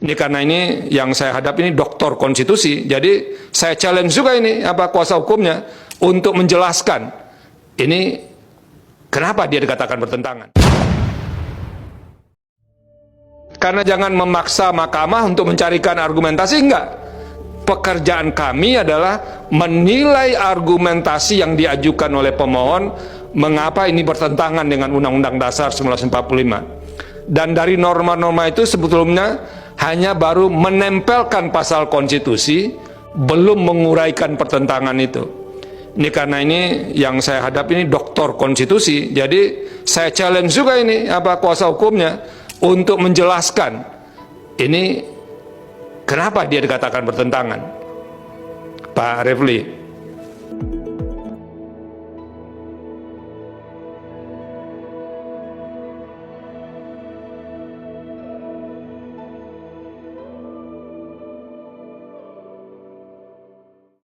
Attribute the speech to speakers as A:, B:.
A: Ini karena ini yang saya hadapi ini doktor konstitusi, jadi saya challenge juga ini kuasa hukumnya untuk menjelaskan ini kenapa dia dikatakan bertentangan. Karena jangan memaksa mahkamah untuk mencarikan argumentasi, enggak. Pekerjaan kami adalah menilai argumentasi yang diajukan oleh pemohon mengapa ini bertentangan dengan Undang-Undang Dasar 1945. Dan dari norma-norma itu sebetulnya hanya baru menempelkan pasal konstitusi, belum menguraikan pertentangan itu. Ini karena ini yang saya hadapi ini doktor konstitusi, jadi saya challenge juga ini kuasa hukumnya untuk menjelaskan ini kenapa dia dikatakan bertentangan, Pak Refli.